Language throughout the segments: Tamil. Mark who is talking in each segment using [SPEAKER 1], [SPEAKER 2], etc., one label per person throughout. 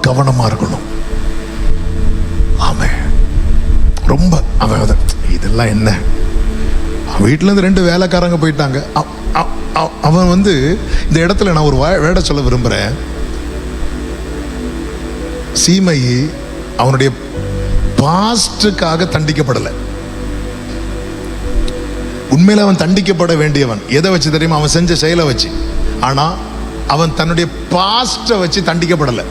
[SPEAKER 1] கவனமா இருக்கணும். ஆமே, ரொம்ப அவன் இதெல்லாம் என்ன, வீட்டுல இருந்து 2 வேலைக்காரங்க போயிட்டாங்க. அவன் இந்த இடத்துல நான் ஒரு வேட சொல்ல விரும்புறேன். சீமை அவனுடைய பாஸ்டுக்காக தண்டிக்கப்படலை. உண்மையில அவன் தண்டிக்கப்பட வேண்டியவன். எதை வச்சு தெரியுமா? அவன் செஞ்ச செயலை வச்சு. ஆனா அவன் தன்னுடைய பாஸ்ட வச்சு தண்டிக்கப்படலை.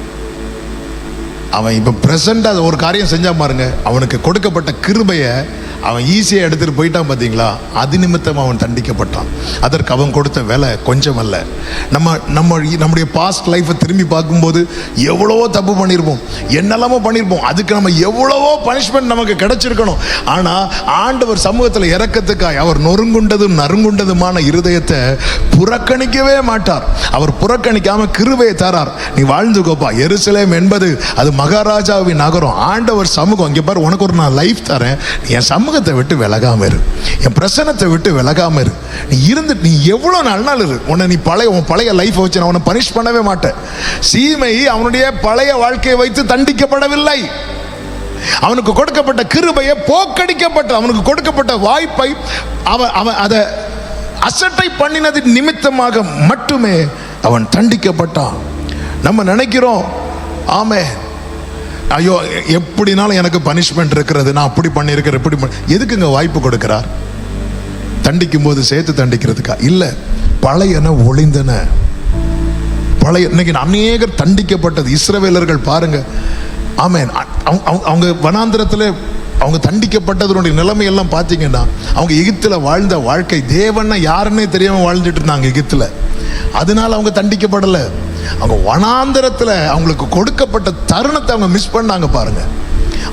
[SPEAKER 1] அவன் இப்ப பிரசண்டா ஒரு காரியம் செஞ்சா பாருங்க, அவனுக்கு கொடுக்கப்பட்ட கிருபையை அவன் ஈஸியா எடுத்துட்டு போயிட்டான். பாத்தீங்களா? அது நிமித்தம் அவன் தண்டிக்கப்பட்டான். அதற்கு அவன் கொடுத்த விலை கொஞ்சம் அல்ல. நம்முடைய பாஸ்ட் லைஃபை திரும்பி பார்க்கும்போது எவ்வளவோ தப்பு பண்ணியிருப்போம், என்னெல்லாமோ பண்ணியிருப்போம். அதுக்கு நம்ம எவ்வளவோ பனிஷ்மெண்ட் நமக்கு கிடைச்சிருக்கணும். ஆனா ஆண்டவர் சமூகத்தில் இறக்கத்துக்காய் அவர் நொறுங்குண்டதும் நறுங்குண்டதுமான இருதயத்தை புறக்கணிக்கவே மாட்டார். அவர் புறக்கணிக்காம கிருபையை தரார். நீ வாழ்ந்துக்கோப்பா. எருசலேம் என்பது அது மகாராஜாவின் நகரம். ஆண்டவர் சமூகம். இங்க பாரு, உனக்கு ஒரு நான் லைஃப் தரேன். என் சமூகத்தை விட்டு விலகாம இரு, என் பிரசனத்தை விட்டு விலகாம இரு. நீ இருந்துட்டு நீ எவ்வளவு நாள் இரு. உன்னை நீ பழைய லைஃப் வச்சு நான் உன்னை பனிஷ் பண்ணவே மாட்டேன். சீமை அவனுடைய பழைய வாழ்க்கையை வைத்து தண்டிக்கப்படவில்லை. அவனுக்கு கொடுக்கப்பட்ட கிருபையை போக்கடிக்கப்பட்ட, அவனுக்கு கொடுக்கப்பட்ட வாய்ப்பை அவன் அதை அசட்டை பண்ணினது நிமித்தமாக மட்டுமே அவன் தண்டிக்கப்பட்டான். நம்ம நினைக்கிறோம், ஆமே, ஐயோ எப்படினாலும் எனக்கு பனிஷ்மெண்ட் இருக்கிறது, நான் அப்படி பண்ணியிருக்கிறேன், இப்படி எதுக்குங்க வாய்ப்பு கொடுக்கிறார்? தண்டிக்கும் போது சேர்த்து தண்டிக்கிறதுக்கா? இல்ல, பழையன ஒளிந்தன. பழைய இன்னைக்கு அநேகர் தண்டிக்கப்பட்டது. இஸ்ரவேலர்கள் பாருங்க, ஆமென், அவங்க வனாந்திரத்தில் அவங்க தண்டிக்கப்பட்டதனுடைய நிலைமை எல்லாம் பார்த்தீங்கன்னா, அவங்க எகிப்துல வாழ்ந்த வாழ்க்கை தேவன்னா யாருன்னே தெரியாம வாழ்ந்துட்டு இருந்தாங்க எகிப்துல. அதனால அவங்க தண்டிக்கப்படலை. அவங்க வனாந்திரத்துல அவங்களுக்கு கொடுக்கப்பட்ட தருணத்தை அவங்க மிஸ் பண்ணாங்க. பாருங்க,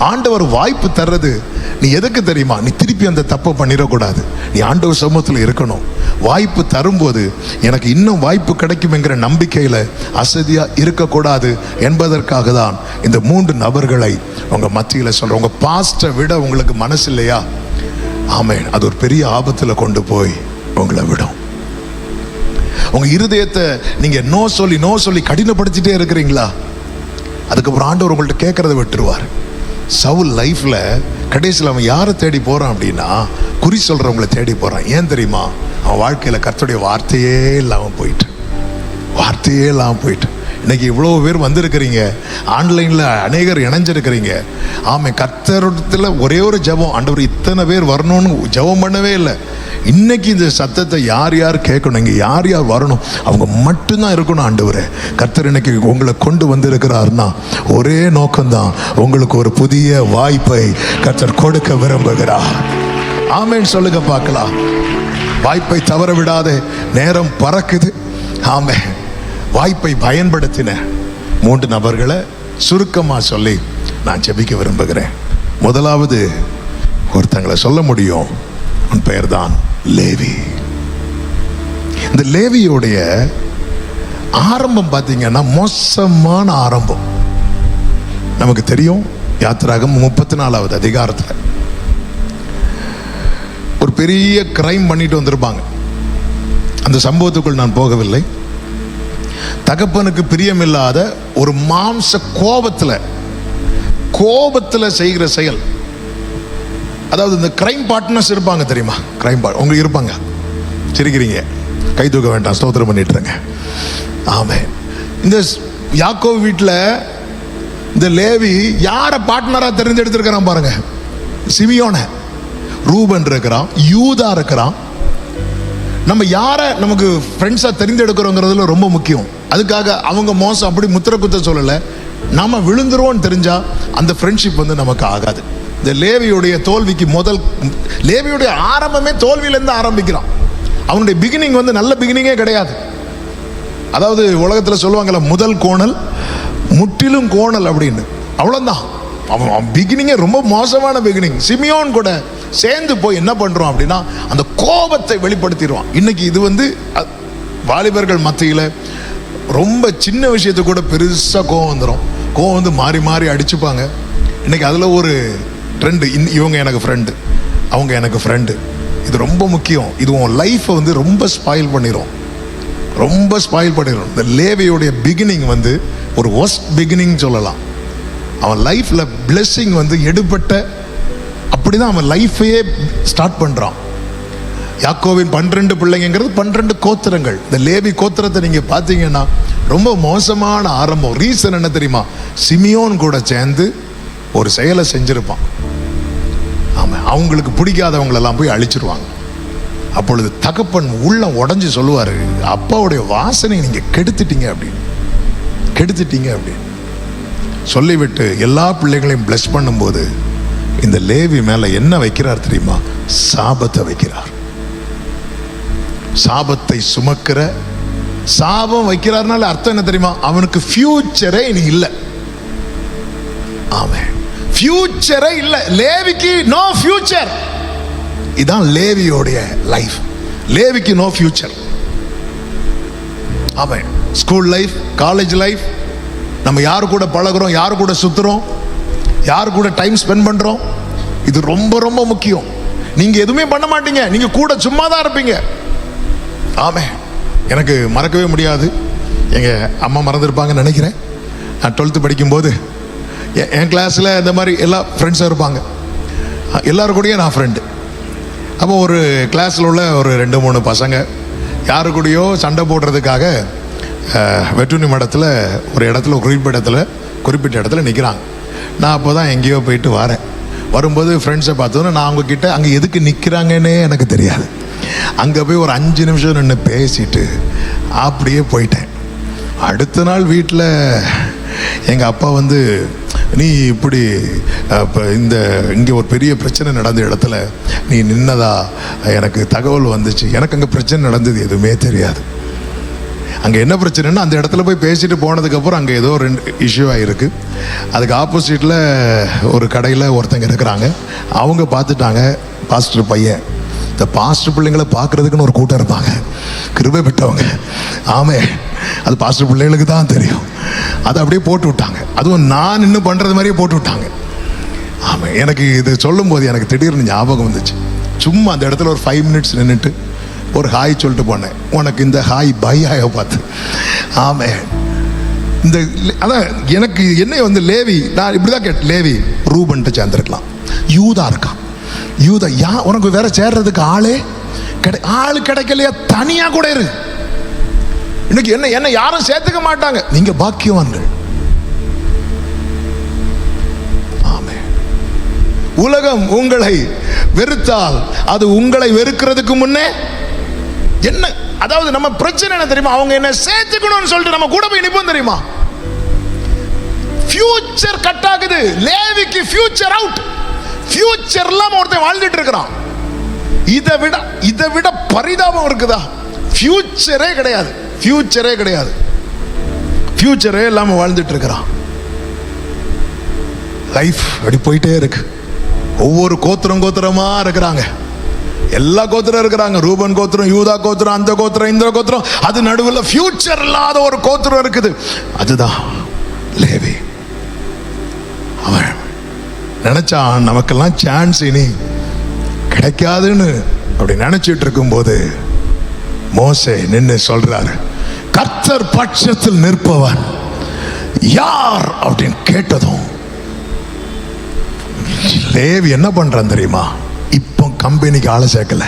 [SPEAKER 1] ஆண்டவர் வாய்ப்பு தர்றது நீ எதுக்கு தெரியுமா? நீ திருப்பி அந்த தப்பை பண்ணிடக்கூடாது. நீ ஆண்டவர் சமூகத்தில் இருக்கணும். வாய்ப்பு தரும்போது எனக்கு இன்னும் வாய்ப்பு கிடைக்கும் என்கிற நம்பிக்கையில அசதியா இருக்கக்கூடாது என்பதற்காக தான் இந்த 3 நபர்களை உங்க மத்தியில சொல்றேன். உங்க பாஸ்டை விட உங்களுக்கு மனசு இல்லையா? ஆமென், அது ஒரு பெரிய ஆபத்துல கொண்டு போய் உங்களை விடும். உங்க இருதயத்தை நீங்க நோ சொல்லி கடினப்படுத்திட்டே இருக்கிறீங்களா? அதுக்கப்புறம் ஆண்டவர் உங்கள்ட்ட கேட்கறத விட்டுருவார். சவுல் லைஃப்ல கடைசியில் அவன் யாரை தேடி போறான் அப்படின்னா, குறி சொல்றவங்களை தேடி போறான். ஏன் தெரியுமா? அவன் வாழ்க்கையில கர்த்தருடைய வார்த்தையே இல்லாம போயிட்டு. இன்னைக்கு இவ்வளவு பேர் வந்திருக்கிறீங்க, ஆன்லைன்ல அநேகர் இணைஞ்சிருக்கிறீங்க. ஆமே, கர்த்தரிடத்துல ஒரே ஒரு ஜெபம், ஆண்டவர் இத்தனை பேர் வரணும்னு ஜெபம் பண்ணவே இல்லை. இன்னைக்கு இந்த சத்தத்தை யார் யார் கேட்கணும், இங்க யார் யார் வரணும், அவங்க மட்டும்தான் இருக்கணும். ஆண்டவரே, கர்த்தர் இன்னைக்கு உங்களை கொண்டு வந்திருக்கிறார்னா ஒரே நோக்கம்தான், உங்களுக்கு ஒரு புதிய வாய்ப்பை கர்த்தர் கொடுக்க விரும்புகிறார். ஆமேன் சொல்லுங்க பார்க்கலாம். வாய்ப்பை தவற விடாதே, நேரம் பறக்குது. ஆமே, வாய்ப்பை பயன்படுத்தின 3 நபர்களை சுருக்கமா சொல்லி நான் ஜெபிக்க விரும்புகிறேன். முதலாவது ஒருத்தங்களை சொல்ல முடியும், உன் பெயர் தான் லேவி. இந்த லேவியோடைய ஆரம்பம் பார்த்தீங்கன்னா மோசமான ஆரம்பம். நமக்கு தெரியும், யாத்திராகம் 34வது அதிகாரத்தில் ஒரு பெரிய கிரைம் பண்ணிட்டு வந்திருப்பாங்க. அந்த சம்பவத்துக்குள் நான் போகவில்லை. தகப்பனுக்கு பிரியமில்லாத ஒரு மாம்ச கோபத்துல செய்கிற செயல். அதாவது இந்த கிரைம் பார்ட்னர்ஸ் இருப்பாங்க தெரியுமா? உங்களுக்கு இருப்பாங்க. சிரிக்கிறீங்க, கை தூக்க வேண்டாம், ஸ்தோத்திரம் பண்ணிட்டுருங்க. ஆமென். இந்த யாக்கோபு வீட்டில் இந்த லேவி யாரை பார்ட்னரா தெரிஞ்செடுத்திருக்கிறான் பாருங்க. சிமியோன, ரூபன் இருக்கிறான், யூதா இருக்கிறான். நம்ம யாரை நமக்கு ஃப்ரெண்ட்ஸா தெரிந்தெடுக்கிறோங்கிறதுல ரொம்ப முக்கியம். அதுக்காக அவங்க மோசம் அப்படி முத்திர குத்த சொல்லலை. நாம விழுந்துருவோம்னு தெரிஞ்சா அந்த ஃப்ரெண்ட்ஷிப் நமக்கு ஆகாது. இந்த லேவியுடைய தோல்விக்கு லேவியுடைய ஆரம்பமே தோல்வியிலேருந்து ஆரம்பிக்கிறான். அவனுடைய பிகினிங் நல்ல பிகினிங்கே கிடையாது. அதாவது உலகத்தில் சொல்லுவாங்கல்ல, முதல் கோணல் முற்றிலும் கோணல் அப்படின்னு. அவ்வளோதான். அவன் பிகினிங்கே ரொம்ப மோசமான பிகினிங். சிமியோன் கூட சேர்ந்து போய் என்ன பண்றோம் அப்படின்னா அந்த கோபத்தை வெளிப்படுத்திடுவான். இன்னைக்கு இது வாலிபர்கள் மத்தியில் ரொம்ப சின்ன விஷயத்துக்கு கூட பெருசாக கோவம் வந்துடும். மாறி மாறி அடிச்சுப்பாங்க. இன்னைக்கு அதில் ஒரு ட்ரெண்டு, இவங்க எனக்கு ஃப்ரெண்டு, அவங்க எனக்கு ஃப்ரெண்டு. இது ரொம்ப முக்கியம். இது உன் லைஃப்பை ரொம்ப ஸ்பாயில் பண்ணிடும். இந்த லேவியோடைய பிகினிங் ஒரு ஒஸ்ட் பிகினிங் சொல்லலாம். அவன் லைஃப்ல பிளெஸிங் வந்து எடுபட்ட, அப்படிதான் அவன் லைஃபையே ஸ்டார்ட் பண்றான். யாக்கோவின் 12 பிள்ளைங்கிறது 12 கோத்திரங்கள். இந்த லேவி கோத்திரத்தை நீங்க பார்த்தீங்கன்னா ரொம்ப மோசமான ஆரம்பம். ரீசன் என்ன தெரியுமா? சிமியோன் கூட சேர்ந்து ஒரு செயலை செஞ்சிருப்பான். ஆமா, அவங்களுக்கு பிடிக்காதவங்களெல்லாம் போய் அழிச்சிருவாங்க. அப்பொழுது தகப்பன் உள்ள உடஞ்சி சொல்லுவாரு, அப்பாவுடைய வாசனை நீங்க கெடுத்துட்டீங்க அப்படின்னு, கெடுத்துட்டீங்க அப்படின்னு சொல்லிவிட்டு எல்லா பிள்ளைகளையும் பிளஸ் பண்ணும்போது இந்த லேவி மேல என்ன வைக்கிறார் தெரியுமா? சாபத்தை வைக்கிறார். சாபத்தை சுமக்கிற, சாபம் வைக்கிறார்னால அர்த்தம் என்ன தெரியுமா? அவனுக்கு ஃபியூச்சரே இனி இல்லை. ஆமென். ஃபியூச்சரே இல்லை. லேவிக்கு நோ ஃபியூச்சர். இதான் லேவியோடைய லைஃப். லேவிக்கு no future. Amen. School life, college life, நம்ம யாரு கூட பழகுறோம், யாரு கூட சுத்துறோம், யாரு கூட டைம் ஸ்பெண்ட் பண்றோம், இது ரொம்ப ரொம்ப முக்கியம். நீங்க எதுவுமே பண்ண மாட்டீங்க, நீங்க கூட சும்மா தான் இருப்பீங்க. ஆமே. எனக்கு மறக்கவே முடியாது, எங்க அம்மா மறந்துருப்பாங்கன்னு நினைக்கிறேன். நான் 12th படிக்கும்போது என் கிளாஸ்ல இந்த மாதிரி எல்லா ஃப்ரெண்ட்ஸாக இருப்பாங்க. எல்லாரும் கூடயும் நான் ஃப்ரெண்டு. அப்போ ஒரு கிளாஸில் உள்ள ஒரு 2-3 பசங்க யாரு கூடயோ சண்டை போடுறதுக்காக வெட்டுனி மடத்தில் ஒரு இடத்துல, குறிப்பிட்ட இடத்துல நிற்கிறாங்க. நான் அப்போ தான் எங்கேயோ போயிட்டு வரேன். வரும்போது ஃப்ரெண்ட்ஸை பார்த்தோன்னா நான் அவங்கக்கிட்ட அங்கே எதுக்கு நிற்கிறாங்கன்னே எனக்கு தெரியாது. அங்கே போய் ஒரு 5 நிமிஷம் நின்று பேசிட்டு அப்படியே போயிட்டேன். அடுத்த நாள் வீட்டில் எங்கள் அப்பா வந்து, நீ இப்படி இங்கே ஒரு பெரிய பிரச்சனை நடந்த இடத்துல நீ நின்னதா எனக்கு தகவல் வந்துச்சு. எனக்கு அங்கே பிரச்சனை நடந்தது எதுவுமே தெரியாது. அங்கே என்ன பிரச்சனைன்னா, அந்த இடத்துல போய் பேசிட்டு போனதுக்கப்புறம் அங்கே ஏதோ 2 இஷ்யூ ஆகிருக்கு. அதுக்கு ஆப்போசிட்டில் ஒரு கடையில் ஒருத்தங்க இருக்கிறாங்க. அவங்க பார்த்துட்டாங்க, பாஸ்டர் பையன். இந்த பாஸ்டர் பிள்ளைங்களை பார்க்குறதுக்குன்னு ஒரு கூட்டம் இருப்பாங்க, கிருபை பெற்றவங்க. ஆமே, அது பாஸ்டர் பிள்ளைகளுக்கு தான் தெரியும். அதை அப்படியே போட்டு விட்டாங்க. அதுவும் நான் இன்னும் பண்ணுறது மாதிரியே போட்டு விட்டாங்க. ஆமாம், எனக்கு இது சொல்லும் போது எனக்கு திடீர்னு ஞாபகம் வந்துச்சு. சும்மா அந்த இடத்துல ஒரு 5 மினிட்ஸ் நின்றுட்டு ஒரு ஹாய் சொல்லிட்டு போனேன். உனக்கு இந்த ஹாய் பையாய பார்த்து. ஆமே, இந்த அதான் எனக்கு என்ன வந்து லேவி, நான் இப்படிதான் கேட்டேன். லேவி ரூபன்ட்டு சேர்ந்துருக்கலாம், யூதா இருக்கான். யூதா உனக்கு வேற சேர்றதுக்கு ஆளு கிடைக்கலையா? தனியா கூட இரு. இன்னைக்கு என்ன யாரும் சேர்த்துக்க மாட்டாங்க. நீங்க பாக்கியவான்கள். ஆமே. உலகம் உங்களை வெறுத்தால் அது உங்களை வெறுக்கிறதுக்கு முன்னே என்ன, அதாவது நம்ம பிரச்சனை என்ன தெரியுமா? அவங்க என்ன சேர்த்துக்கணும்னு சொல்லிட்டு நம்ம கூட போய் நிப்போம் தெரியுமா? ஃபியூச்சர் கட் ஆகுது. லேவிக்கு ஃபியூச்சர் அவுட். ஃபியூச்சர் இல்லாம ஒருத்தன் வாழ்ந்துட்டு இருக்கிறான். இதை விட பரிதாபம் இருக்குதா? ஃபியூச்சரே கிடையாது. ஃபியூச்சரே கிடையாது. ஃபியூச்சரே இல்லாம வாழ்ந்துட்டு இருக்கிறான். லைஃப் அப்படி போயிட்டே இருக்கு. ஒவ்வொரு கோத்திரமா இருக்கிறாங்க. எல்லா கோத்திரம் இருக்கிறாங்க. ரூபன் கோத்திரம், யூதா கோத்திரம், அந்த கோத்திரம், இந்த கோத்திரம். அது நடுவில் ஃபியூச்சர் இல்லாத ஒரு கோத்திரம் இருக்குது. அதுதான் லேவி. அவன் நினைச்சான் நமக்கெல்லாம் சான்ஸ் இனி கிடைக்காதுன்னு. அப்படி நினைச்சிட்டு இருக்கும்போது மோசே நின்று சொல்றாரு, கர்த்தர் பட்சத்தில் நிற்பவன் யார் அப்படின்னு கேட்டதும் லேவி என்ன பண்றான் தெரியுமா? இப்போ கம்பெனிக்கு ஆளை சேர்க்கல.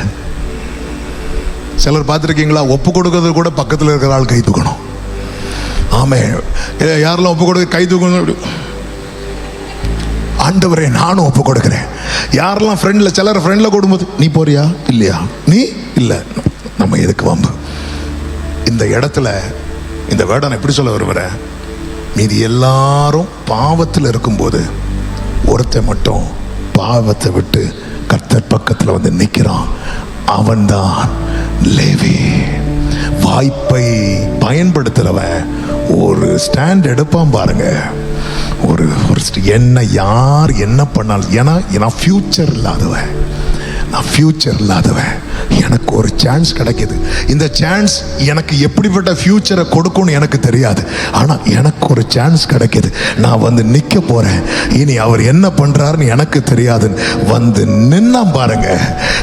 [SPEAKER 1] சிலர் பார்த்துருக்கீங்களா, ஒப்பு கொடுக்கறது கூட பக்கத்தில் இருக்கிற ஆள் கை தூக்கணும். ஆமே, யாரெல்லாம் ஒப்பு கொடுக்க கை தூக்கணும். ஆண்டவரே நானும் ஒப்பு கொடுக்கிறேன். யாரெல்லாம் ஃப்ரெண்டில், சிலர் ஃப்ரெண்டில் கொடுக்கும்போது நீ போறியா இல்லையா, நீ இல்லை, நம்ம எதுக்கு வம்பு. இந்த இடத்துல இந்த வேர்டை எப்படி சொல்ல வருவேன், மீதி எல்லாரும் பாவத்தில் இருக்கும்போது ஒருத்தன் மட்டும் பாவத்தை விட்டு கர்த்தர் பக்கத்தில் வந்து நிற்கிறான். அவன்தான் லேவி. வாய்ப்பை பயன்படுத்துறவன் ஒரு ஸ்டாண்ட் எடுப்பான் பாருங்க. ஒரு என்ன யார் என்ன பண்ணாலும், ஏன்னா ஃபியூச்சர் இல்லாதவன். நான் ஃபியூச்சர் இல்லாதவன், எனக்கு ஒரு சான்ஸ் கிடைக்குது. இந்த சான்ஸ் எனக்கு எப்படிப்பட்ட ஃபியூச்சரை கொடுக்கும்னு எனக்கு தெரியாது, ஆனா எனக்கு ஒரு சான்ஸ் கிடைக்குது. நான் வந்து நிக்க போறேன். இனி அவர் என்ன பண்றாருன்னு எனக்கு தெரியாது. வந்து நின்னா பாருங்க,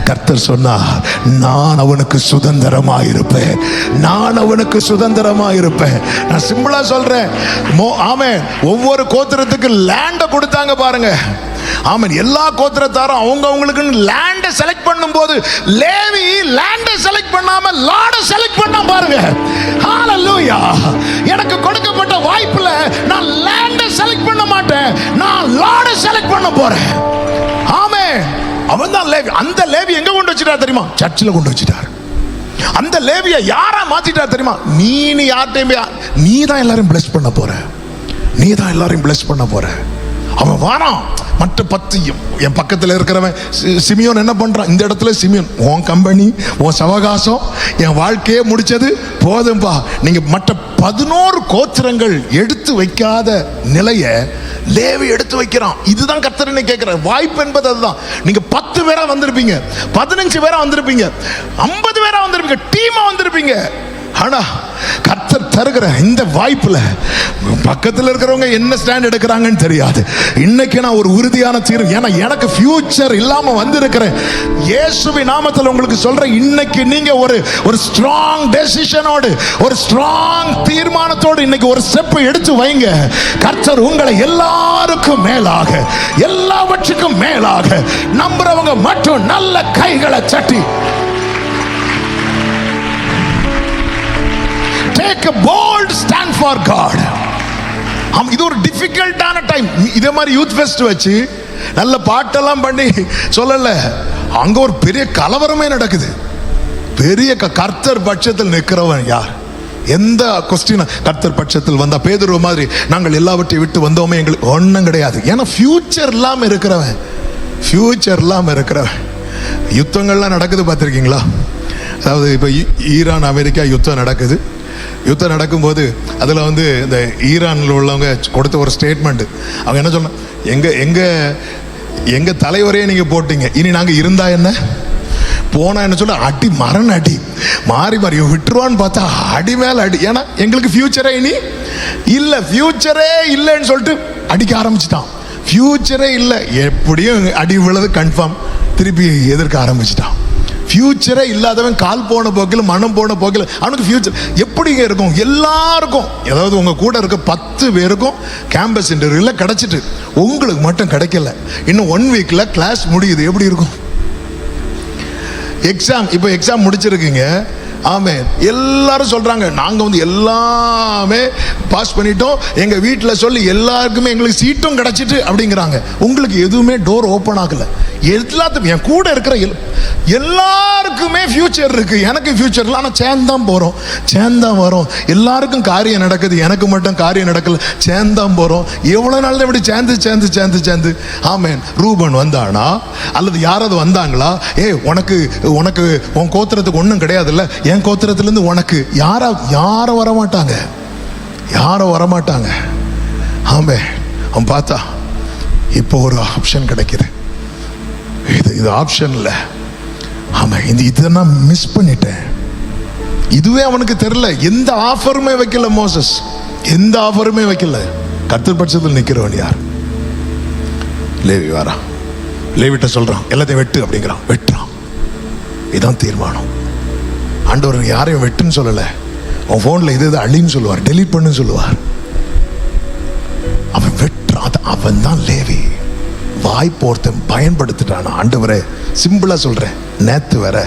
[SPEAKER 1] கர்த்தர் சொன்னா, நான் அவனுக்கு சுதந்திரமா இருப்பேன், நான் அவனுக்கு சுதந்திரமா இருப்பேன். நான் சிம்பிளா சொல்றேன். ஆமென். ஒவ்வொரு கோத்திரத்துக்கு லேண்ட கொடுத்தாங்க பாருங்க. ஆமென். எல்லா கோத்திரத்தாரும் அவங்க அவங்களுக்கு லேண்ட செலக்ட் பண்ணும்போது லேவி லேண்ட செலக்ட் பண்ணாம லார்ட செலக்ட் பண்ணா பாருங்க. ஹalleluya. எனக்கு கொடுக்கப்பட்ட வாய்ப்புல நான் லேண்ட செலக்ட் பண்ண மாட்டேன், நான் லார்ட செலக்ட் பண்ண போறேன். ஆமென். அவன் தான் லேவி. அந்த லேவி எங்க கொண்டு வச்சிட்டார் தெரியுமா? சர்ச்சில் கொண்டு வச்சிட்டார். அந்த லேவியை யாரா மாத்திட்டார் தெரியுமா? நீ யார்ட்டையும் நீ தான் எல்லாரும் பிளஸ் பண்ண போற, நீ தான் எல்லாரையும் பிளஸ் பண்ண போற. அவன் வாரான். மற்ற 10 என் பக்கத்தில் இருக்கிறவன் சிமியோன் என்ன பண்றான்? இந்த இடத்துல சிமியோன், உன் கம்பெனி, உன் சவகாசம், என் வாழ்க்கையே முடிச்சது போதும்பா. நீங்க மற்ற 11 கோத்திரங்கள் எடுத்து வைக்காத நிலைய லேவி எடுத்து வைக்கிறான். இதுதான் கர்த்தர் கேட்கிற வாய்ப்பு என்பது அதுதான். நீங்க 10 பேரா வந்திருப்பீங்க, 15 பேரா வந்திருப்பீங்க, 50 பேரா வந்திருப்பீங்க, டீமா வந்திருப்பீங்க. ஆனா கர்த்தர் தருகிற இந்த வாய்ப்புல பக்கத்தில் இருக்கிறவங்க என்ன ஸ்டாண்ட் எடுக்கிறாங்கன்னு தெரியாது. இன்னைக்கு நான் ஒரு உறுதியான தீர்வு, ஏன்னா எனக்கு ஃபியூச்சர் இல்லாம வந்திருக்கிறேன். இயேசுவின் நாமத்தில் உங்களுக்கு சொல்றேன், இன்னைக்கு நீங்க ஒரு ஸ்ட்ராங் டெசிஷனோடு, ஒரு ஸ்ட்ராங் தீர்மானத்தோடு இன்னைக்கு ஒரு ஸ்டெப் எடுத்து வைங்க. கர்த்தர் உங்களை எல்லாருக்கும் மேலாக, எல்லாவற்றுக்கும் மேலாக நம்புறவங்க மட்டும் நல்ல கைகளை தட்டி take a bold stand for God. இது ஒரு டிஃபிகல்ட்டான டைம். இதே மாதிரி யூத் ஃபெஸ்ட் வச்சு நல்ல பாட்டெல்லாம் பண்ணி சொல்லல, அங்க ஒரு பெரிய கலவரமே நடக்குது. பெரிய கர்த்தர் பட்சத்தில் நிற்கிறவன் யார்? எந்த கொஸ்டின் கர்த்தர் பட்சத்தில் வந்தா பேதுரு மாதிரி நாங்கள் எல்லாவற்றையும் விட்டு வந்தோமே, எங்களுக்கு ஒன்றும் கிடையாது. ஏன்னா ஃபியூச்சர் இல்லாம இருக்கிறவன், ஃபியூச்சர் இல்லாம இருக்கிறவன். யுத்தங்கள்லாம் நடக்குது பார்த்துருக்கீங்களா? அதாவது இப்போ ஈரான் அமெரிக்கா யுத்தம் நடக்குது. யுத்தம் நடக்கும்போது அதில் வந்து இந்த ஈரானில் உள்ளவங்க கொடுத்த ஒரு ஸ்டேட்மெண்ட், அவங்க என்ன சொன்னா, எங்க தலைவரையே நீங்க போட்டீங்க, இனி நாங்கள் இருந்தா என்ன, போனா என்ன சொல்ல, அடி மரண அடி, மாறி மாறி விட்டுருவான்னு பார்த்தா அடி மேல அடி. ஏன்னா எங்களுக்கு ஃபியூச்சரே இனி இல்லை, ஃபியூச்சரே இல்லைன்னு சொல்லிட்டு அடிக்க ஆரம்பிச்சிட்டான். ஃபியூச்சரே இல்லை, எப்படியும் அடி விழுது கன்ஃபார்ம், திருப்பி எதிர்க்க ஆரம்பிச்சிட்டான். ஃபியூச்சரே இல்லாதவன் கால் போன போக்கில் மனம் போன போக்கில் அவனுக்கு ஃபியூச்சர் எப்படிங்க இருக்கும்? எல்லாருக்கும், ஏதாவது உங்க கூட இருக்க 10 பேருக்கும் கேம்பஸ் இன்டர்வியூல கிடைச்சிட்டு உங்களுக்கு மட்டும் கிடைக்கல, இன்னும் 1 வீக்ல கிளாஸ் முடியுது, எப்படி இருக்கும்? எக்ஸாம், இப்போ எக்ஸாம் முடிச்சிருக்கீங்க. ஆமென். எல்லாரும் சொல்றாங்க நாங்க வந்து எல்லாமே பாஸ் பண்ணிட்டோம், எங்க வீட்டில் சொல்லி எல்லாருக்குமே எங்களுக்கு சீட்டும் கிடைச்சிட்டு அப்படிங்கிறாங்க. உங்களுக்கு எதுவுமே டோர் ஓப்பன் ஆகல. எல்லாத்துக்கும் என் கூட இருக்கிற எல்லாருக்குமே ஃபியூச்சர் இருக்கு, எனக்கு ஃபியூச்சர் இல்லை, ஆனால் சேர்ந்தான் போறோம், சேர்ந்தான் வரோம். எல்லாருக்கும் காரியம் நடக்குது, எனக்கு மட்டும் காரியம் நடக்கல, சேர்ந்தான் போறோம். எவ்வளவு நாள் இப்படி சேர்ந்து சேர்ந்து சேர்ந்து சேர்ந்து. ஆமென். ரூபன் வந்தானா அல்லது யாராவது வந்தாங்களா? உனக்கு உனக்கு உன் கோத்திரத்துக்கு ஒன்றும் கிடையாதுல்ல, என் கோத்திரத்திலிருந்து உனக்கு யாரும் வரமாட்டாங்க, யாரும் வரமாட்டாங்க. ஆமென். அவன் பார்த்தா இப்போ ஒரு ஆப்ஷன் கிடைக்குது, இது ஆப்ஷன் இல்லை. ஆமா, இதை நான் மிஸ் பண்ணிட்டேன். இதுவே அவனுக்கு தெரியல, எந்த ஆஃபருமே வைக்கல மோசஸ், எந்த ஆஃபருமே வைக்கல. கர்த்தர் பட்சத்தில் நிற்கிறவன் யார்? லேவி வாரா, லேவிட்ட சொல்றான் எல்லாத்தையும் வெட்டு அப்படிங்கிறான், வெட்டுறான். இதான் தீர்மானம். ஆண்டவர் யாரையும் வெட்டுன்னு சொல்லல, அவன் போன்ல இது அழின்னு சொல்லுவார், டெலீட் பண்ணுன்னு சொல்லுவார். அவன் வெட்டுறான், அவன் தான் லேவி. வாய்ப்பு ஒருத்தன் பயன்படுத்திட்டான். ஆண்டவரே, சிம்பிளா சொல்றேன், நேத்து வர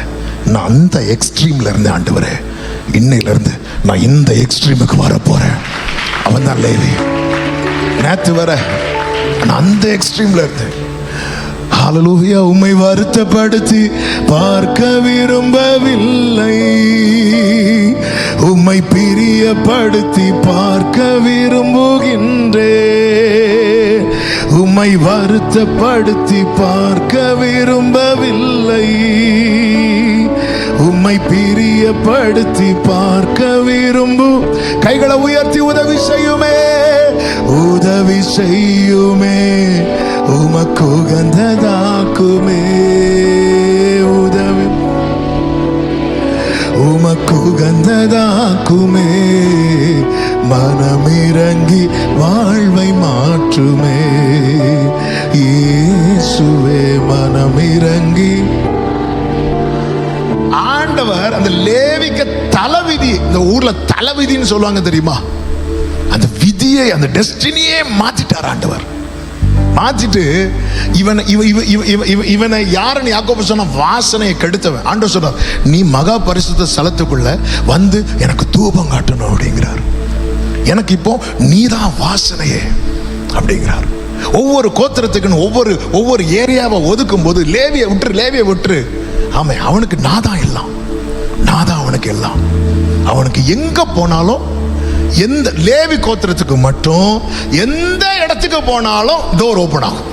[SPEAKER 1] நான் அந்த எக்ஸ்ட்ரீம்ல இருந்து, ஆண்டவரே இன்னையில இருந்து நான் இந்த எக்ஸ்ட்ரீமுக்கு வர போறேன். அவன் தான் லேவி. நேத்து வர நான் அந்த எக்ஸ்ட்ரீம்ல இருந்து. ஹல்லேலூயா. உம்மை வருத்தப்படுத்தி பார்க்க விரும்பவில்லை, உம்மை பிரியப்படுத்தி பார்க்க விரும்புகின்றேன். உம்மை வருத்தப்படுத்தி பார்க்க விரும்பவில்லை, உம்மை பிரியப்படுத்தி பார்க்க விரும்பும். கைகளை உயர்த்தி உதவி செய்யுமே, உதவி செய்யுமே, உமக்கு உகந்ததாக்குமே, வாழ்வை மாற்றுமே. இயேசுவே மனமிரங்கி. ஆண்டவர் அந்த லேவிக்கு தலைவிதி, இந்த ஊர்ல தலைவிதின்னு சொல்லுவாங்க தெரியுமா, அந்த விதியை, அந்த டெஸ்டினியே மாத்திட்டார் ஆண்டவர். மாத்திட்டு இவனை யாருன்னு யாக்கோபு சொன்ன, வாசனையை கெடுத்தவன். ஆண்டவர் சொல்றார், நீ மகா பரிசுத்த ஸ்தலத்துக்குள்ள வந்து எனக்கு தூபம் காட்டணும் அப்படிங்கிறார். எனக்கு இப்போ நீதான் வாசனையே அப்படிங்கிறார். ஒவ்வொரு கோத்திரத்துக்குன்னு ஒவ்வொரு ஏரியாவை ஒதுக்கும் போது லேவியை விட்டுரு. ஆமா, அவனுக்கு நாதான் எல்லாம், நாதான் அவனுக்கு எல்லாம். அவனுக்கு எங்க போனாலும், எந்த லேவி கோத்திரத்துக்கு மட்டும் எந்த இடத்துக்கு போனாலும் டோர் ஓபன் ஆகும்.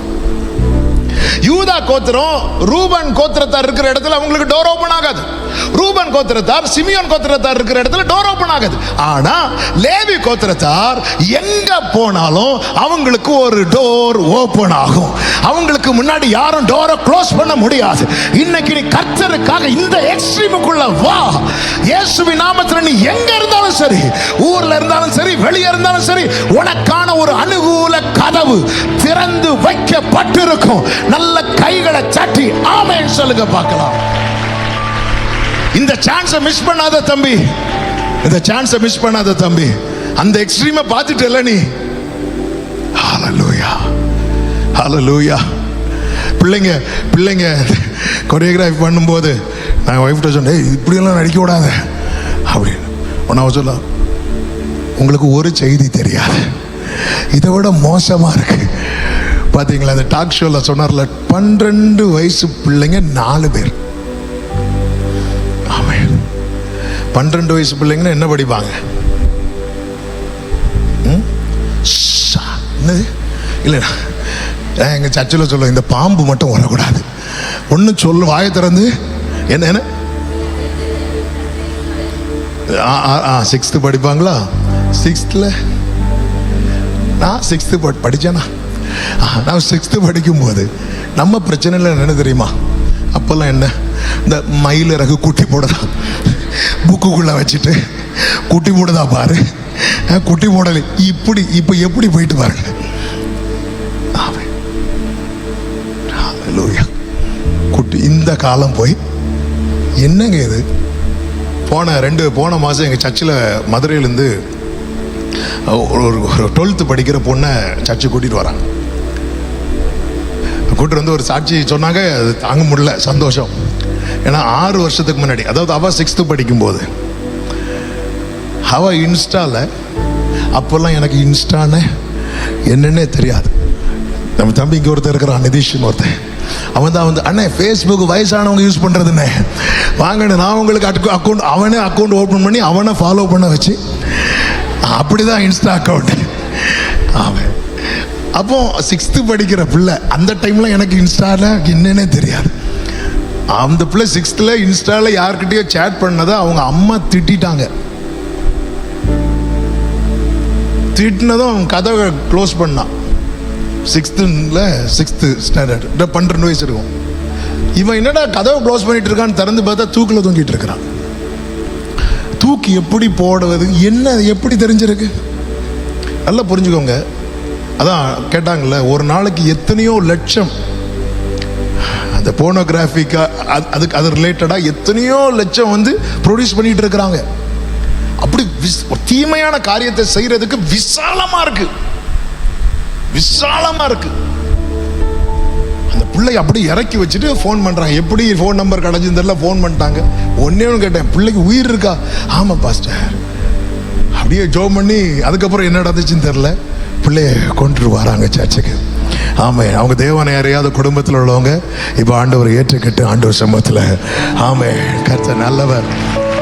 [SPEAKER 1] யூதா கோத்திரம் ரூபன் கோத்திரத்தார் இருக்கிற இடத்துல அவங்களுக்கு டோர் ஓபன் ஆகாது. ரூபன் கோத்திரத்தார் சிமியோன் கோத்திரத்தார் இருக்கிற இடத்துல டோர் ஓபன் ஆகாது. ஆனா லேவி கோத்திரத்தார் எங்க போனாலும் அவங்களுக்கு ஒரு டோர் ஓபன் ஆகும். அவங்களுக்கு முன்னாடி யாரும் டோரை க்ளோஸ் பண்ண முடியாது. இன்னைக்கு நீ கர்த்தருக்காக இந்த எக்ஸ்ட்ரீமுக்குள்ள வா. இயேசுவின் நாமத்தில் நீ எங்க இருந்தாலும் சரி, ஊர்ல இருந்தாலும் சரி, வெளியே இருந்தாலும் சரி, உனக்கான ஒரு அனுகூல கதவு திறந்து வைக்கப்பட்டிருக்கும். நல்ல கைகளை தட்டி ஆமென் சொல்லுங்க பார்க்கலாம். இந்த சான்ஸை மிஸ் பண்ணாத தம்பி, இந்த சான்ஸை மிஸ் பண்ணாத தம்பி. அந்த எக்ஸ்ட்ரீமை பார்த்துட்டல நீ. ஹல்லேலூயா, ஹல்லேலூயா. பிள்ளைங்க கொரியோகிராஃபி பண்ணும்போது நான் ஒய்ஃப்ட்ட சொன்னேன், இப்படியெல்லாம் நடிக்க கூடாது அப்படின்னு. ஒன்றா சொல்ல, உங்களுக்கு ஒரு செய்தி தெரியாது, இதை விட மோசமா இருக்கு. பார்த்தீங்களா, அந்த டாக் ஷோவில் சொன்னார்ல, 12 வயசு பிள்ளைங்க 4 பேர். ஆமாம், 12 வயசு பிள்ளைங்கன்னா என்ன படிப்பாங்க? என்னது இல்லை, எங்கள் சர்ச்சில் சொல்லுவோம், இந்த பாம்பு மட்டும் வரக்கூடாது. ஒன்று சொல்லு, வாயை திறந்து என்ன 6th படிப்பாங்களா? 6th நான் 6th படித்தேனா? நான் 6th படிக்கும்போது நம்ம பிரச்சனையில் என்ன தெரியுமா? அப்போல்லாம் என்ன, இந்த மயில் இறகு குட்டி போடுதா, புக்குக்குள்ளே வச்சுட்டு குட்டி போடுதா பாரு, குட்டி போடலை, இப்படி இப்போ எப்படி போயிட்டு பாருங்க. குட்டி இந்த காலம் போய் என்னங்க இது. போன மாதம் எங்கள் சர்ச்சில் மதுரையிலேருந்து ஒரு 12th படிக்கிற பொண்ணை சர்ச்சு கூட்டிகிட்டு வராங்க. கூட்டிட்டு வந்து ஒரு சாட்சி சொன்னாங்க, அது தாங்க முடியல சந்தோஷம். ஏன்னா 6 வருஷத்துக்கு முன்னாடி, அதாவது அவள் 6th படிக்கும்போது, அவள் இன்ஸ்டாவில், அப்போல்லாம் எனக்கு இன்ஸ்டான்னு என்னன்னே தெரியாது. நம்ம தம்பி இங்கே ஒருத்தர் இருக்கிறான், நிதிஷ்னு ஒருத்தன். அவன் தான் வந்து, அண்ணே ஃபேஸ்புக் வயசானவங்க யூஸ் பண்ணுறதுண்ணே, வாங்கண்ணே நான் உங்களுக்கு அக்கௌண்ட், அவனே அக்கௌண்ட் ஓப்பன் பண்ணி அவனை ஃபாலோ பண்ண வச்சு, அப்படிதான் இன்ஸ்டா அக்கௌண்ட். அவன் அப்போ 6th படிக்கிற பிள்ளை. அந்த டைம்ல எனக்கு இன்ஸ்டால என்னன்னே தெரியாது. அந்த பிள்ளை 6th இன்ஸ்டால யார்கிட்டயோ சேட் பண்ணதை அவங்க அம்மா திட்டாங்க. திட்டினதும் அவன் கதவை க்ளோஸ் பண்ணான். 6th ஸ்டாண்டர்ட், 12 வயசு இருக்கும். இவன் என்னடா கதவை க்ளோஸ் பண்ணிட்டு இருக்கான்னு திறந்து பார்த்தா தூக்கில் தூங்கிட்டு இருக்கிறான். தூக்கி எப்படி போடுவது, என்ன எப்படி தெரிஞ்சிருக்கு? நல்லா புரிஞ்சுக்கோங்க. அதான் கேட்டாங்கல்ல, ஒரு நாளைக்கு எத்தனையோ லட்சம் அந்த போனோகிராஃபிக்கா, அதுக்கு அது ரிலேட்டடா எத்தனையோ லட்சம் வந்து ப்ரொடியூஸ் பண்ணிட்டு இருக்கிறாங்க. அப்படி தீமையான காரியத்தை செய்யறதுக்கு விசாலமா இருக்கு, விசாலமா இருக்கு. அந்த பிள்ளை அப்படி இறக்கி வச்சுட்டு ஃபோன் பண்றாங்க. எப்படி ஃபோன் நம்பர் கிடைச்சுன்னு தெரியல, ஃபோன் பண்ணிட்டாங்க. ஒன்னே ஒன்று கேட்டேன், பிள்ளைக்கு உயிர் இருக்கா? ஆமா பாஸ்டர். அப்படியே ஜோ பண்ணி அதுக்கப்புறம் என்ன நடந்துச்சுன்னு தெரியல, பிள்ளைய கொண்டு வராங்க சர்ச்சுக்கு. ஆமே, அவங்க தேவனை அறியாத குடும்பத்தில் உள்ளவங்க இப்போ ஆண்டவர் ஏற்றுக்கிட்டு ஆண்டவர் சமூகத்தில், ஆமே கர்த்தர் நல்லவர்.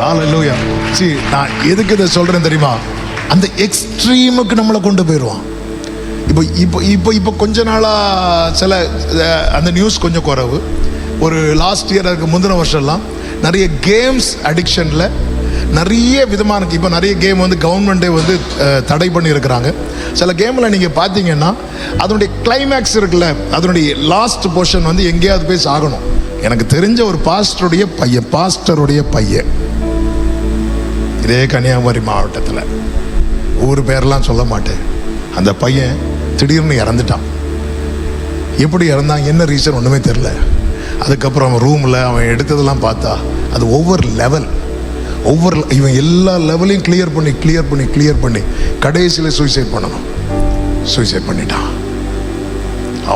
[SPEAKER 1] ஹல்லேலூயா. சரி, நான் எதுக்கு இதை சொல்றேன் தெரியுமா? அந்த எக்ஸ்ட்ரீமுக்கு நம்மளை கொண்டு போயிடுவான். இப்போ கொஞ்ச நாளா சில அந்த நியூஸ் கொஞ்சம் குறைவு. ஒரு லாஸ்ட் இயர், அதுக்கு முந்தின வருஷம்லாம் நிறைய கேம்ஸ் அடிக்ஷன்ல நிறைய விதமான, இப்போ நிறைய கேம் வந்து கவர்மெண்ட்டே வந்து தடை பண்ணி இருக்கிறாங்க. சில கேமில் நீங்கள் பார்த்தீங்கன்னா அதனுடைய கிளைமேக்ஸ் இருக்குல்ல, அதனுடைய லாஸ்ட் போர்ஷன் வந்து எங்கேயாவது போய் சாகணும். எனக்கு தெரிஞ்ச ஒரு பாஸ்டருடைய பையன் இதே கன்னியாகுமரி மாவட்டத்தில், ஊர் பேரெல்லாம் சொல்ல மாட்டேன், அந்த பையன் திடீர்னு இறந்துட்டான். எப்படி இறந்தான், என்ன ரீசன் ஒன்றுமே தெரில. அதுக்கப்புறம் அவன் ரூமில் அவன் எடுத்ததெல்லாம் பார்த்தா அது ஒவ்வொரு இவன் எல்லா லெவலையும் கிளியர் பண்ணி கடைசியில் சூசைட் பண்ணணும். சூசைட் பண்ணிட்டான்.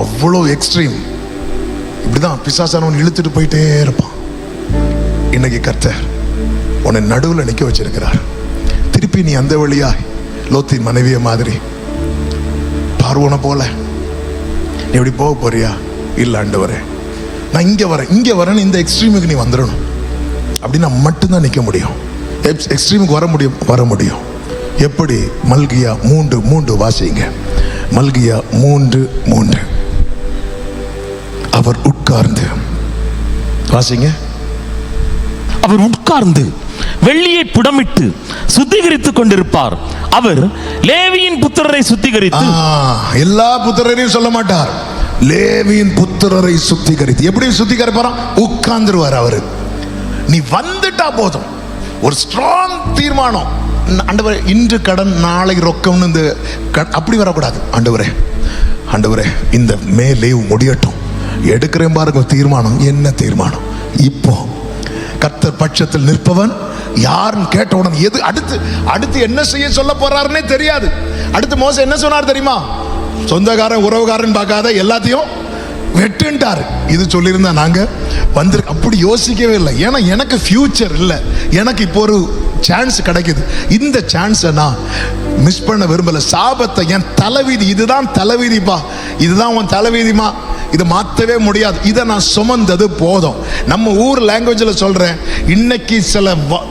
[SPEAKER 1] அவ்வளோ எக்ஸ்ட்ரீம். இப்படிதான் பிசாசானவன் இழுத்துட்டு போயிட்டே இருப்பான். இன்னைக்கு கர்த்தர் உன்னை நடுவில் நிற்க வச்சிருக்கிறார். திருப்பி நீ அந்த வழியா லோத்தின் மனைவிய மாதிரி பார்வோனை போல நீ எப்படி போக போறியா? இல்லை ஆண்டவரே, நான் இங்கே வரேன்னு இந்த எக்ஸ்ட்ரீமுக்கு நீ வந்துடணும் அப்படின்னா மட்டும்தான் நிற்க முடியும். எக்ஸ்ட்ரீமுக்கு வர முடியும். எப்படி? மல்கியா 3:3 வாசிங்க. மல்கியா 3:3. அவர் உட்கார்ந்து வாசிங்க.
[SPEAKER 2] அவர் உட்கார்ந்து வெள்ளியை புடமிட்டு சுத்திகரித்துக் கொண்டிருப்பார். அவர் லேவியின் புத்திரரை சுத்திகரித்து,
[SPEAKER 1] எல்லா புத்திரரையும் சொல்ல மாட்டார், லேவியின் புத்திரரை சுத்திகரித்து. எப்படி சுத்திகரிப்பாராம்? உட்கார்ந்துருவார் அவரு. நீ வந்துட்டா போதும். ஒரு ஸ்ட்ராங் தீர்மானம். ஆண்டவரே, இன்று கடன் நாளை ரொக்கம்னு இந்த அப்படி வரக்கூடாது. ஆண்டவரே இந்த மே லீவ் முடியட்டும், எடுக்கிறேன் பாருங்க தீர்மானம். என்ன தீர்மானம்? இப்போ கர்த்தர் பட்சத்தில் நிற்பவன் யாருன்னு கேட்ட உடனே எது அடுத்து என்ன செய்ய சொல்ல போறாருன்னே தெரியாது. அடுத்து மோசே என்ன சொன்னார் தெரியுமா? சொந்தக்காரன் உறவுகாரன் பார்க்காத எல்லாத்தையும் வெட்டுன்ட்டார். இது சொல்லியிருந்தா நாங்க வந்து அப்படி யோசிக்கவே இல்லை. ஏன்னா எனக்கு ஃபியூச்சர் இல்லை, எனக்கு இப்போ ஒரு சான்ஸ் கிடைக்குது. இந்த சான்ஸை நான் மிஸ் பண்ண விரும்பல. சாபத்தை என் தலைவிதி, இதுதான் தலைவிதிப்பா, இதுதான் உன் தலைவிதிமா, இதை மாற்றவே முடியாது, இதை நான் சுமந்தது போதும். நம்ம ஊர் லாங்குவேஜில் சொல்றேன். இன்னைக்கு சில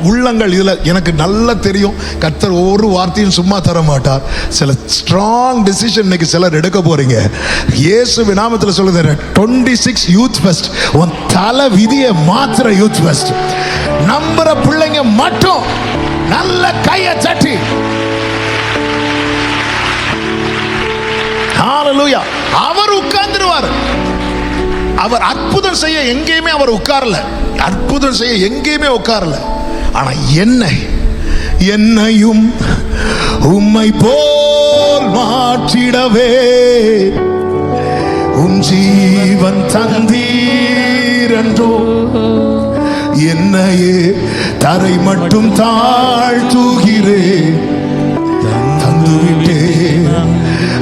[SPEAKER 1] உள்ளங்கள் இதில் எனக்கு நல்லா தெரியும், கர்த்தர் ஒவ்வொரு வார்த்தையும் சும்மா தர மாட்டார். சில ஸ்ட்ராங் டிசிஷன் இன்னைக்கு சிலர் எடுக்க போறீங்க. இயேசு நாமத்தில் சொல்லுறேன், 26 யூத் ஃபெஸ்ட் உன் தலை விதியை மாத்திர யூத் ஃபெஸ்ட். நம்புற பிள்ளைங்க மட்டும் நல்ல கையை தட்டி ஹalleluya. அவர் உட்கார்ந்துருவார். அவர் அற்புதம் செய்ய எங்கேயுமே அவர் உட்காரல. அற்புதம் செய்ய எங்கேயுமே உட்காரல. ஆனா என்னையும் உம்மை போல் மாற்றிடவே உம் ஜீவன் தந்தீர் என்றோ, என்னையே தரை மட்டும் தாழ்த்துகிறே தந்துவிட்டே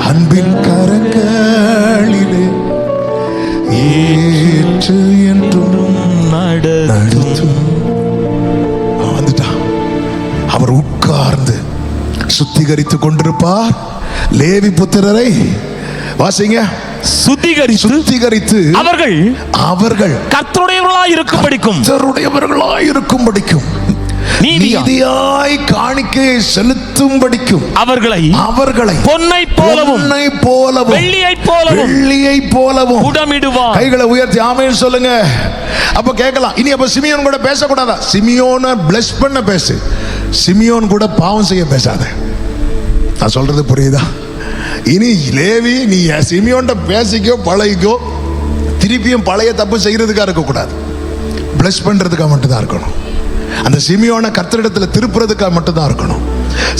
[SPEAKER 1] அன்பின் கரங்களிலே ஏற்று என்றும் நடத்தும். வந்துட்டான். அவர் உட்கார்ந்து சுத்திகரித்துக் கொண்டிருப்பார். லேவி புத்திரரை வாசிங்க.
[SPEAKER 2] சுத்திகரித்து அவர்கள் கர்த்தருடையவர்களாய் இருக்கும்படிக்கும் நீதியாய் காணிக்கை செலுத்தும்படிக்கும் அவர்களை பொன்னை போலவும் வெள்ளியை போலவும் புடமிடுவார். கைகளை உயர்த்தி ஆமென் சொல்லுங்க. அப்ப கேட்கலாம், இனி அப்ப சிமியோன் கூட பேசக்கூடாதா? சிமியோனை பிளஸ் பண்ண பேசு, சிமியோன் கூட பாவம் செய்ய பேசாத. நான் சொல்றது புரியுதா? இனி லேவி, நீ சிமியோன்ட்ட பேசிக்கோ பழகிக்கோ, திருப்பியும் பழைய தப்பு செய்யறதுக்காக இருக்கக்கூடாது, பிளஸ் பண்றதுக்காக மட்டும்தான் இருக்கணும். அந்த சிமியோனை கர்த்தரிடத்தில் திருப்புறதுக்காக மட்டும்தான் இருக்கணும்.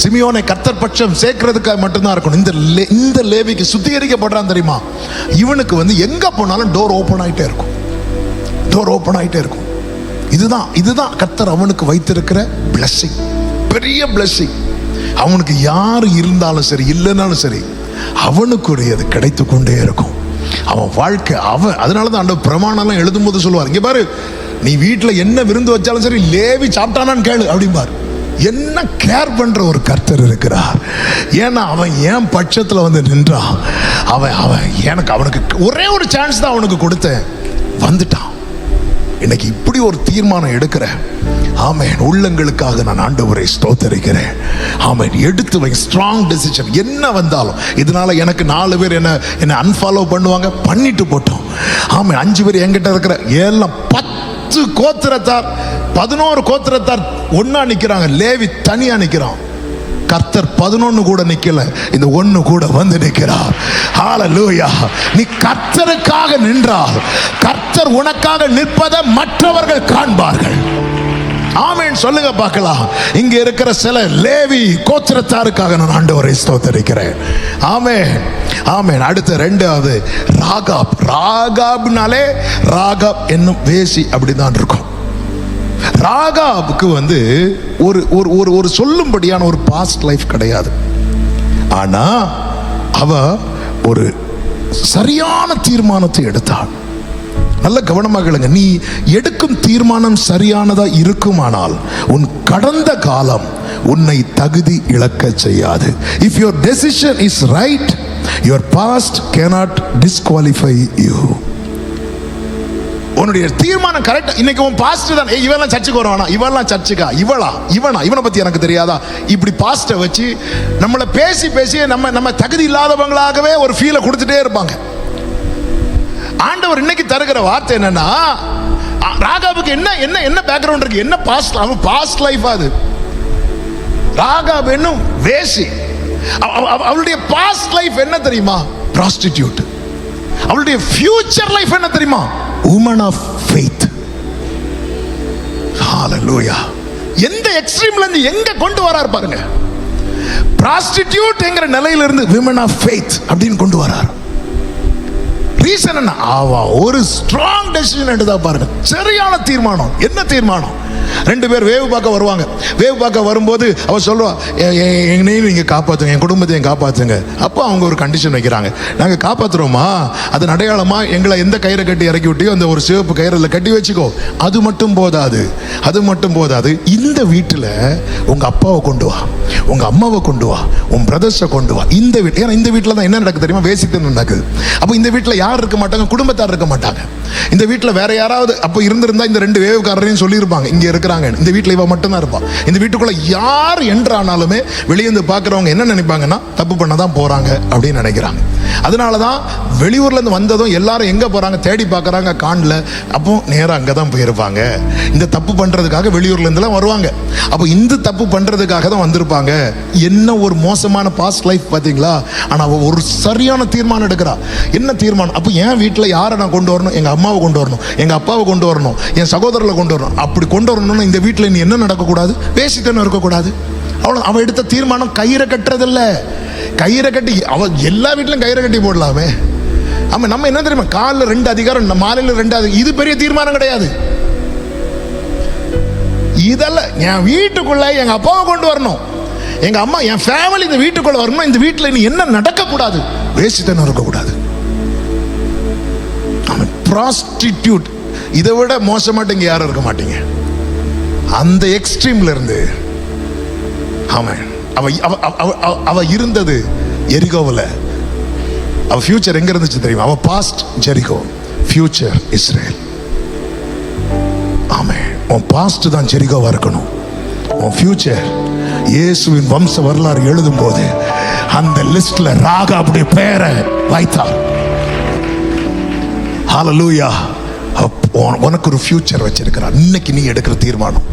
[SPEAKER 2] சிமியோனை கர்த்தர் பட்சம் சேர்க்கிறதுக்காக மட்டும்தான் இருக்கணும். இந்த லேவிக்கு சுத்திகரிக்கப்படுறான் தெரியுமா? இவனுக்கு எங்க போனாலும் டோர் ஓப்பன் ஆயிட்டே இருக்கும். இதுதான் கர்த்தர் அவனுக்கு வைத்திருக்கிற பிளஸிங், பெரிய பிளஸிங். அவனுக்கு யார் இருந்தாலும் சரி இல்லைனாலும் சரி, அவனுக்குரியது கிடைத்து கொண்டே இருக்கும். அவன் வாழ்க்கை அதனாலதான் ஆண்டவர் பிரமாணம் எழுதும் போது சொல்லுவார், இங்க பாரு, நீ வீட்டில் என்ன விருந்து வச்சாலும் சரி லேவி சாப்பிட்டானான்னு கேளு அப்படிம்பார். என்ன கேர் பண்ற ஒரு கர்த்தர் இருக்கிறார். ஏன்னா அவன் ஏன் பட்சத்தில் நின்றான். அவனுக்கு ஒரே ஒரு சான்ஸ் தான் அவனுக்கு கொடுத்தேன், வந்துட்டான். இன்னைக்கு இப்படி ஒரு தீர்மானம் எடுக்கிற ஆமென். உள்ளங்களுக்காக நான் ஆண்டவரை ஸ்தோத்திரிக்கிறேன். ஆமென். எடுத்து வை ஸ்ட்ராங் டெசிஷன். என்ன வந்தாலும், இதனால எனக்கு 4 பேர் என்ன அன்ஃபாலோ பண்ணுவாங்க, பண்ணிட்டு போட்டோம். ஆமென். 5 பேர் என்கிட்ட இருக்கிற எல்லாம் 10 கோத்திரத்தார் 11 கோத்திரத்தார் ஒன்னா நிக்கிறாங்க, லேவி தனியா நிக்கிறான். கர்த்தர் 11 கூட நிக்கல, இந்த 1 கூட நிற்கிறார். ஹalleluya. நீ கர்த்தருக்காக நின்றால் கர்த்தர் உனக்காக நிற்பதை மற்றவர்கள் காண்பார்கள். ஆமென் சொல்லுங்க பார்க்கலாம். இங்க இருக்கிற சில லேவி கோத்திரத்தாருக்காக நான் ஆண்டவரை ஸ்தோத்திரிக்கிறேன். ஆமென் ஆமென். அடுத்த ரெண்டாவது ராகாப். ராகாப்னாலே ராகாப் என்னும் வேசி அப்படிதான் இருக்கும். ராகாபுக்கு ஒரு ஒரு ஒரு சொல்லும்படியான ஒரு பாஸ்ட் லைஃப் கிடையாது. ஆனா அவ ஒரு சரியான தீர்மானத்தை எடுத்தாள். நல்ல கவனமாக கேளுங்க. நீ எடுக்கும் தீர்மானம் சரியானதா இருக்குமானால் உன் கடந்த காலம் உன்னை தகுதி இழக்க செய்யாது. If your decision is right, your past cannot disqualify you. உன்னுடைய தீர்மானம் கரெக்ட். இன்னைக்கு உன் பாஸ்ட் தான். இவெல்லாம் சர்ச்சுக்கு வருவானா, இவெல்லாம் சர்ச்சுக்கா, இவனை பத்தி எனக்கு தெரியாதா, இப்படி பாஸ்ட வச்சு நம்மளை பேசி பேசி நம்ம தகுதி இல்லாதவங்களாகவே ஒரு ஃபீலை கொடுத்துட்டே இருப்பாங்க. ஆண்டவர் இன்னைக்கு தருகிற வார்த்தை என்னன்னா, ராகாபுக்கு என்ன என்ன என்ன பேக்ரவுண்ட் இருக்கு, என்ன பாஸ்ட், அவன் பாஸ்ட் லைஃப். அது ராகாப் என்னும் வேசி. அவளுடைய பாஸ்ட் லைஃப் என்ன தெரியுமா? prostitute. அவளுடைய ஃபியூச்சர் லைஃப் என்ன தெரியுமா? woman of faith. hallelujah. எந்த எக்ஸ்ட்ரீம்ல இருந்து எங்க கொண்டு வரார் பாருங்க. prostitute என்கிற நிலையில இருந்து women of faith அப்படின்னு கொண்டு வரார். ரீசன் என்ன? ஒரு ஸ்ட்ராங் டெசிஷன் எடுத்தா பாருங்க. சரியான தீர்மானம். என்ன தீர்மானம்? ரெண்டு பேர் வேவு பார்க்க வருவாங்க. வேவு பார்க்க வரும்போது அவ சொல்லுவா, என்னையும் நீங்க காப்பாத்துங்க, என் குடும்பத்தையும் காப்பாத்துங்க. அப்போ அவங்க ஒரு கண்டிஷன் வைக்கிறாங்க, நாங்க காப்பாத்துறோமா, அது அடையாளமா எங்களை எந்த கயிறை கட்டி இறக்கி விட்டியோ அந்த ஒரு சிவப்பு கயிறில் கட்டி வச்சுக்கோ. அது மட்டும் போதாது, அது மட்டும் போதாது. இந்த வீட்டுல உங்க அப்பாவை கொண்டு வா, உங்க அம்மாவை கொண்டு வா, உன் பிரதர்ஸை கொண்டு வா. இந்த வீட்டு, ஏன்னா இந்த வீட்டுல தான் என்ன நடக்குது தெரியுமா? வேசித்தனம் நடக்குது. அப்போ இந்த வீட்டுல யார் இருக்க மாட்டாங்க? குடும்பத்தார் இருக்க மாட்டாங்க. இந்த வீட்டுல வேற யாராவது அப்போ இருந்திருந்தா இந்த ரெண்டு வேவுக்காரரையும் சொல்லியிருப்பாங்க இங்க இருக்கிறாங்க. இந்த வீட்டுல இவ மட்டும் தான் இருப்பா. இந்த வீட்டுக்குள்ள யார் என்றானாலுமே வெளியே இருந்து பாக்குறவங்க என்ன நினைப்பாங்கன்னா, தப்பு பண்ணதான் போறாங்க அப்படின்னு நினைக்கிறாங்க. அதனாலதான் வெளியூர்ல இருந்து வந்ததும் எல்லாரும் எங்க போறாங்க தேடி பாக்குறாங்க, காணல. அப்போ நேரம் அங்கதான் போயிருப்பாங்க. இந்த தப்பு பண்றதுக்காக வெளியூர்ல இருந்துலாம் வருவாங்க. அப்போ இந்த தப்பு பண்றதுக்காக தான் வந்திருப்பாங்க. என்ன ஒரு மோசமான பாஸ்ட் லைஃப் பாத்தீங்களா? ஆனா அவ ஒரு சரியான தீர்மானம் எடுக்கிறா. என்ன தீர்மானம்? அப்போ என் வீட்டுல யாரை நான் கொண்டு வரணும்? எங்க அம்மாவை கொண்டு வரணும், எங்க அப்பாவை கொண்டு வரணும், என் சகோதரர்களை கொண்டு வரணும். அப்படி கொண்டு வரணும்னு இந்த வீட்டுல நீ என்ன நடக்கக்கூடாது? வேசித்தனம் இருக்கக்கூடாது. அவ எடுத்த தீர்மானம் கயிறை கட்டுறதில்ல. கயிறை கட்டி அவ எல்லா வீட்டிலும் கயிறை கட்டி போடலாமே. ஆமா, நம்ம என்ன தெரியுமா? காலைல 2 அதிகாரம், மாலையில 2 அதிகாரம். இது பெரிய தீர்மானம் கிடையாது. இதெல்லாம் என் வீட்டுக்குள்ள எங்க அப்பாவை கொண்டு வரணும், எங்க அம்மா, என் ஃபேமிலி இந்த வீட்டுக்குள்ள வரணும். இந்த வீட்டுல நீ என்ன நடக்கக்கூடாது? வேசித்தனம் இருக்கக்கூடாது. prostitute இதை விட மோசமாட்டு இங்க யாரும் இருக்க மாட்டீங்க. அந்த எக்ஸ்ட்ரீம்ல இருந்து அவ இருந்தது எரிகோவில். அவ ஃபியூச்சர் எங்க இருந்துச்சு தெரியுமா? அவ பாஸ்ட் ஜெரிகோ, ஃபியூச்சர் இஸ்ரேல். ஆமென். உன் பாஸ்ட் தான் ஜெரிகோவா இருக்கணும். உன் ஃபியூச்சர் இயேசுவின் வம்ச வரலாறு எழுதும் போது அந்த லிஸ்ட்ல ராகாபுடைய பெயரை வைத்தார். ஹalleluya. உனக்கு ஒரு ஃபியூச்சர் வச்சிருக்கிறார். இன்னைக்கு நீ எடுக்கிற தீர்மானம்.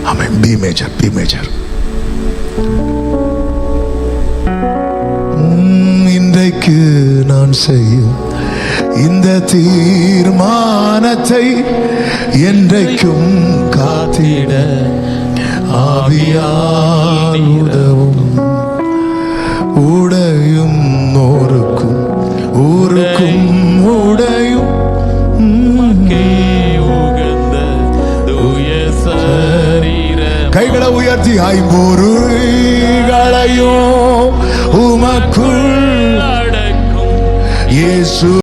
[SPEAKER 2] Amen. B major, B major. இன்றைக்கு நான் செய்யும் இந்த தீர்மானத்தை என்றைக்கும் காத்திட ஆவியால் உதவும். உடையும் நோருக்கும் ஊருக்கும் உடையும் கைகளை உயர்த்தி ஐம்பொருள்களையும் உமக்குள் அடக்கும் இயேசு.